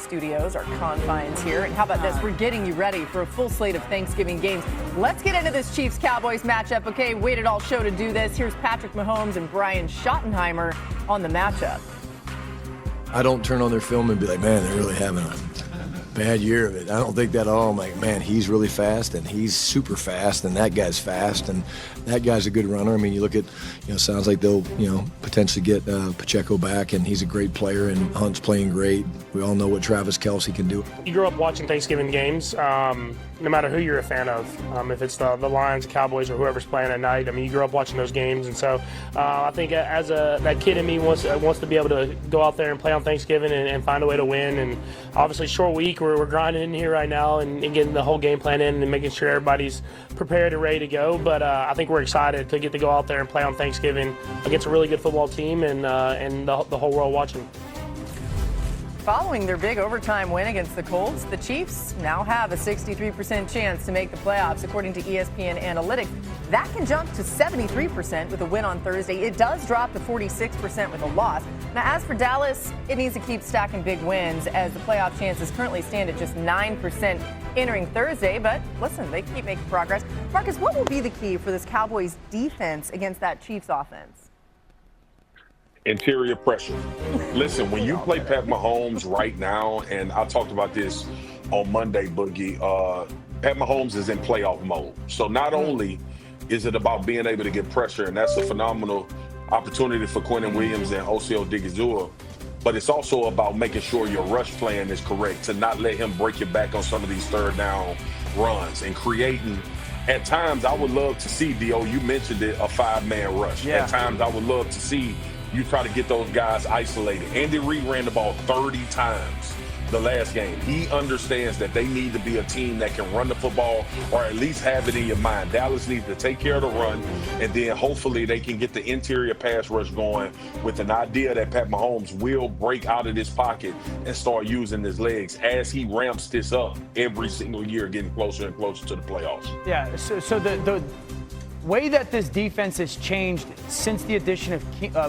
studios, our confines here. And how about this? We're getting you ready for a full slate of Thanksgiving games. Let's get into this Chiefs-Cowboys matchup, okay? Waited all show to do this. Here's Patrick Mahomes and Brian Schottenheimer on the matchup. I don't turn on their film and be like, man, they're really having a bad year of it. I don't think that at all. I'm like, man, he's really fast, and he's super fast, and that guy's fast, and that guy's a good runner. I mean, you look at, sounds like they'll, potentially get Pacheco back, and he's a great player, and Hunt's playing great. We all know what Travis Kelce can do. You grew up watching Thanksgiving games, no matter who you're a fan of. If it's the Lions, Cowboys, or whoever's playing at night, I mean, you grew up watching those games, and so I think as that kid in me wants to be able to go out there and play on Thanksgiving and find a way to win. And obviously, short week, we're grinding in here right now and getting the whole game plan in and making sure everybody's prepared and ready to go. But I think we're excited to get to go out there and play on Thanksgiving against a really good football team and the whole world watching. Following their big overtime win against the Colts, the Chiefs now have a 63% chance to make the playoffs, according to ESPN Analytics. That can jump to 73% with a win on Thursday. It does drop to 46% with a loss. Now, as for Dallas, it needs to keep stacking big wins as the playoff chances currently stand at just 9% entering Thursday. But listen, they keep making progress. Marcus, what will be the key for this Cowboys defense against that Chiefs offense? Interior pressure. Listen, when you play Pat Mahomes right now, and I talked about this on Monday, Boogie, Pat Mahomes is in playoff mode. So not only is it about being able to get pressure, and that's a phenomenal opportunity for Quinnen Williams and Oseo Odighizuwa, but it's also about making sure your rush plan is correct, to not let him break your back on some of these third down runs and creating. At times, I would love to see, D.O., you mentioned it, a five-man rush. Yeah. At times, I would love to see you try to get those guys isolated. Andy Reid ran the ball 30 times the last game. He understands that they need to be a team that can run the football, or at least have it in your mind. Dallas needs to take care of the run, and then hopefully they can get the interior pass rush going with an idea that Pat Mahomes will break out of this pocket and start using his legs as he ramps this up every single year, getting closer and closer to the playoffs. Yeah, so the way that this defense has changed since the addition of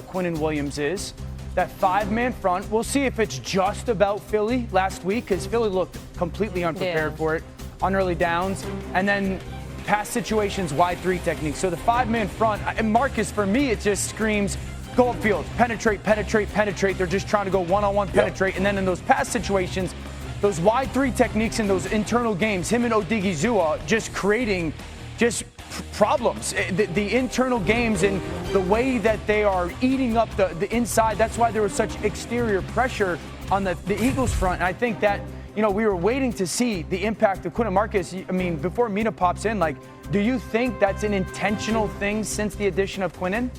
Quinnen Williams is that five-man front. We'll see if it's just about Philly last week, because Philly looked completely unprepared for it on early downs. And then pass situations, wide three techniques. So the five-man front, and Marcus, for me, it just screams go upfield, penetrate, penetrate, penetrate. They're just trying to go one-on-one penetrate. And then in those pass situations, those wide three techniques in those internal games, him and Odighizuwa just creating just problems. The internal games and the way that they are eating up the inside, that's why there was such exterior pressure on the Eagles front. And I think that, we were waiting to see the impact of Quinnen. Marcus, I mean, before Mina pops in, do you think that's an intentional thing since the addition of Quinnen?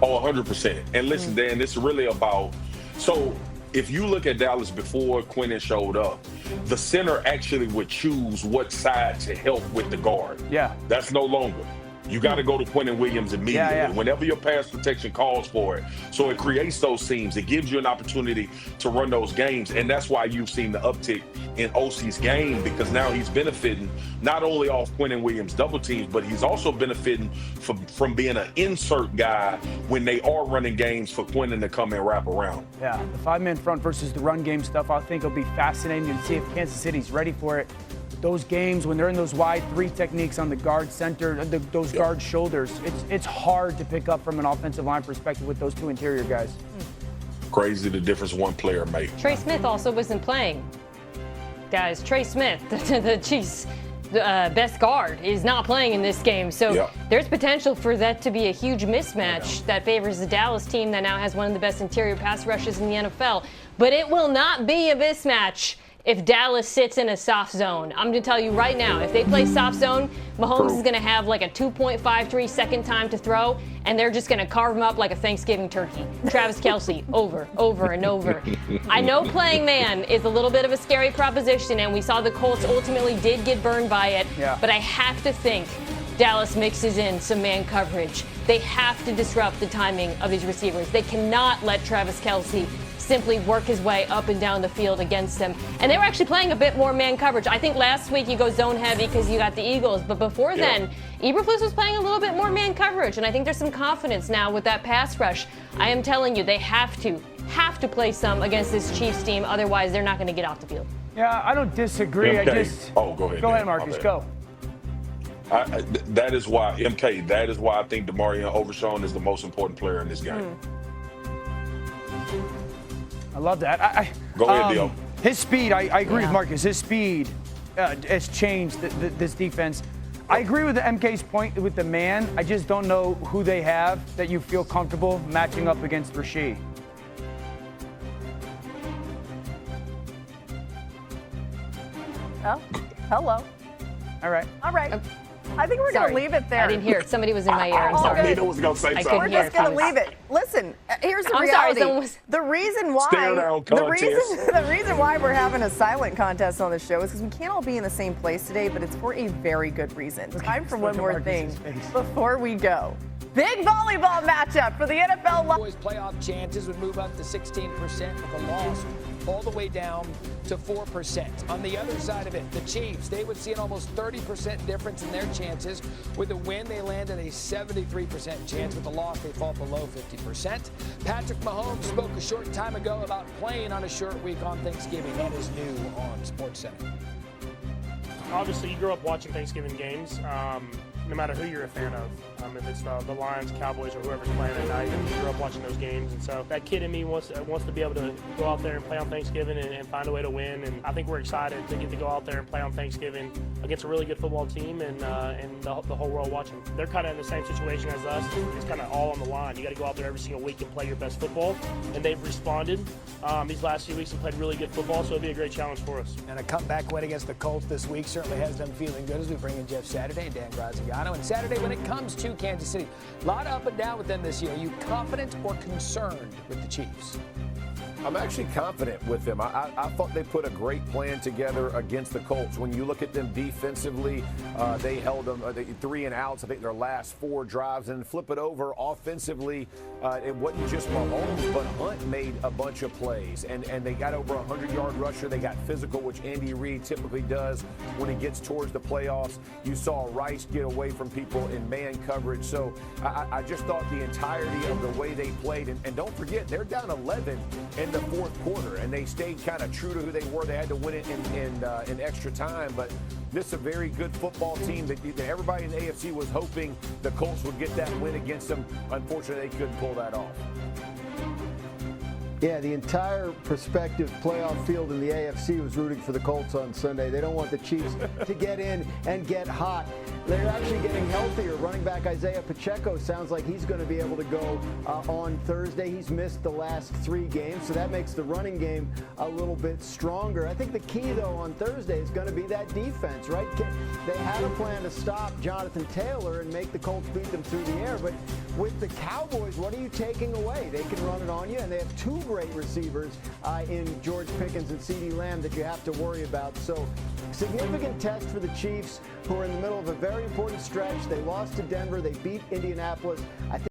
Oh, 100%. And listen, Dan, this is really about, so if you look at Dallas before Quinnen showed up, the center actually would choose what side to help with the guard. Yeah. That's no longer. You got to go to Quinnen Williams immediately whenever your pass protection calls for it. So it creates those seams. It gives you an opportunity to run those games. And that's why you've seen the uptick in OC's game, because now he's benefiting not only off Quinnen Williams double teams, but he's also benefiting from being an insert guy when they are running games for Quinnen to come and wrap around. Yeah, the five-man front versus the run game stuff, I think it'll be fascinating to see if Kansas City's ready for it. Those games when they're in those wide three techniques on the guard center, those guard shoulders, it's hard to pick up from an offensive line perspective with those two interior guys. Crazy the difference one player made. Trey Smith also wasn't playing. Guys, Trey Smith, the Chiefs' best guard, is not playing in this game. So there's potential for that to be a huge mismatch that favors the Dallas team that now has one of the best interior pass rushes in the NFL. But it will not be a mismatch if Dallas sits in a soft zone. I'm going to tell you right now, if they play soft zone, Mahomes is going to have like a 2.53 second time to throw, and they're just going to carve him up like a Thanksgiving turkey. Travis Kelce, over and over. I know playing man is a little bit of a scary proposition, and we saw the Colts ultimately did get burned by it, but I have to think Dallas mixes in some man coverage. They have to disrupt the timing of these receivers. They cannot let Travis Kelce simply work his way up and down the field against them. And they were actually playing a bit more man coverage. I think last week you go zone heavy because you got the Eagles, but before then, Eberflus was playing a little bit more man coverage, and I think there's some confidence now with that pass rush. I am telling you, they have to have to play some against this Chiefs team. Otherwise, they're not going to get off the field. Yeah, I don't disagree. MK. Go ahead. Go ahead, Dan. Marcus. Go. That is why, MK, that is why I think DeMarion Overshown is the most important player in this game. I love that. Go ahead, Dio. His speed, I agree with Marcus. His speed has changed this defense. I agree with the MK's point with the man. I just don't know who they have that you feel comfortable matching up against Rasheed. Oh, hello. All right. All right. I think we're going to leave it there. I didn't hear it. Somebody was in my ear. I'm sorry. Nina was going to say something. We're just going to leave it. Listen, here's the reality. The reason why we're having a silent contest on the show is because we can't all be in the same place today, but it's for a very good reason. Time for one more thing before we go. Big volleyball matchup for the NFL. Cowboys playoff chances would move up to 16% with a loss all the way down to 4%. On the other side of it, the Chiefs, they would see an almost 30% difference in their chances. With a win, they land at a 73% chance. With a loss, they fall below 50%. Patrick Mahomes spoke a short time ago about playing on a short week on Thanksgiving. That is new on SportsCenter. Obviously, you grew up watching Thanksgiving games. No matter who you're a fan of, if it's the Lions, Cowboys, or whoever's playing at night, you grew up watching those games, and so that kid in me wants to be able to go out there and play on Thanksgiving and find a way to win. And I think we're excited to get to go out there and play on Thanksgiving against a really good football team and the whole world watching. They're kind of in the same situation as us. It's kind of all on the line. You got to go out there every single week and play your best football, and they've responded these last few weeks and played really good football. So it'll be a great challenge for us. And a comeback win against the Colts this week certainly has them feeling good as we bring in Jeff Saturday and Dan Graziano. And Saturday, when it comes to Kansas City, a lot up and down with them this year. Are you confident or concerned with the Chiefs? I'm actually confident with them. I thought they put a great plan together against the Colts. When you look at them defensively, they held them 3 and outs, I think, their last 4 drives. And flip it over offensively, it wasn't just Mahomes, but Hunt made a bunch of plays. And they got over a 100-yard rusher. They got physical, which Andy Reid typically does when he gets towards the playoffs. You saw Rice get away from people in man coverage. So I just thought the entirety of the way they played. And don't forget, they're down 11 in the fourth quarter, and they stayed kind of true to who they were. They had to win it in extra time, but this is a very good football team that everybody in the AFC was hoping the Colts would get that win against them. Unfortunately, they couldn't pull that off. Yeah, the entire prospective playoff field in the AFC was rooting for the Colts on Sunday. They don't want the Chiefs to get in and get hot. They're actually getting healthier. Running back Isaiah Pacheco sounds like he's going to be able to go on Thursday. He's missed the last 3 games, so that makes the running game a little bit stronger. I think the key, though, on Thursday is going to be that defense, right? They had a plan to stop Jonathan Taylor and make the Colts beat them through the air, but with the Cowboys, what are you taking away? They can run it on you, and they have 2 great receivers in George Pickens and CeeDee Lamb that you have to worry about. So significant test for the Chiefs, who are in the middle of a very important stretch. They lost to Denver. They beat Indianapolis. I think